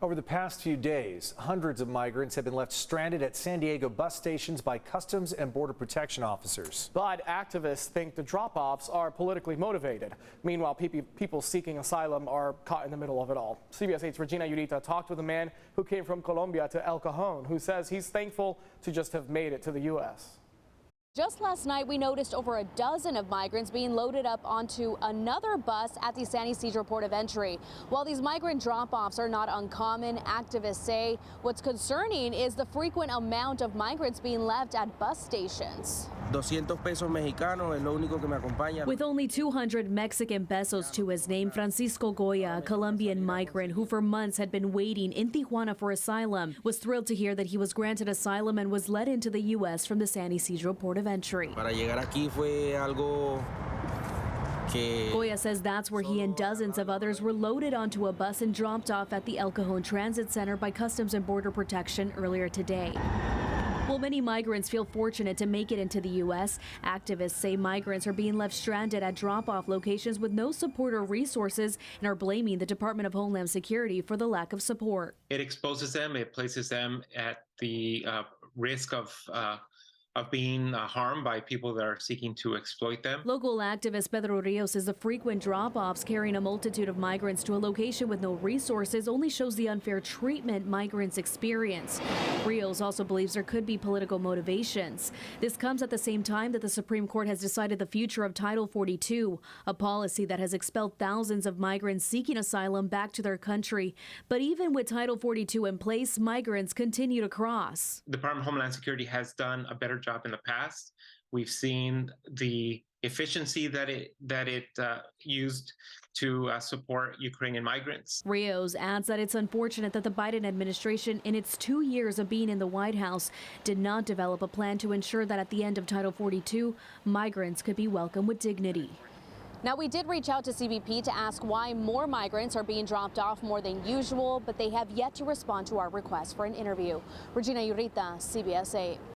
Over the past few days, hundreds of migrants have been left stranded at San Diego bus stations by Customs and Border Protection officers. But activists think the drop-offs are politically motivated. Meanwhile, people seeking asylum are caught in the middle of it all. CBS 8's Regina Yurita talked with a man who came from Colombia to El Cajon, who says he's thankful to just have made it to the U.S. Just last night, we noticed over a dozen of migrants being loaded up onto another bus at the San Ysidro port of entry. While these migrant drop-offs are not uncommon, activists say what's concerning is the frequent amount of migrants being left at bus stations. 200 pesos mexicanos es lo único que me acompaña. With only 200 Mexican pesos to his name, Francisco Goya, a Colombian migrant who for months had been waiting in Tijuana for asylum, was thrilled to hear that he was granted asylum and was led into the U.S. from the San Ysidro port of entry. Para llegar aquí fue algo que... Goya says that's where he and dozens of others were loaded onto a bus and dropped off at the El Cajon Transit Center by Customs and Border Protection earlier today. While many migrants feel fortunate to make it into the U.S., activists say migrants are being left stranded at drop-off locations with no support or resources and are blaming the Department of Homeland Security for the lack of support. It exposes them, it places them at the risk of being harmed by people that are seeking to exploit them. Local activist Pedro Rios says the frequent drop-offs carrying a multitude of migrants to a location with no resources only shows the unfair treatment migrants experience. Rios also believes there could be political motivations. This comes at the same time that the Supreme Court has decided the future of Title 42, a policy that has expelled thousands of migrants seeking asylum back to their country. But even with Title 42 in place, migrants continue to cross. The Department of Homeland Security has done a better job in the past. We've seen the efficiency that it used to support Ukrainian migrants. Rios adds that it's unfortunate that the Biden administration, in its 2 years of being in the White House, did not develop a plan to ensure that at the end of Title 42, migrants could be welcomed with dignity. Now, we did reach out to CBP to ask why more migrants are being dropped off more than usual, but they have yet to respond to our request for an interview. Regina Yurita, CBS 8.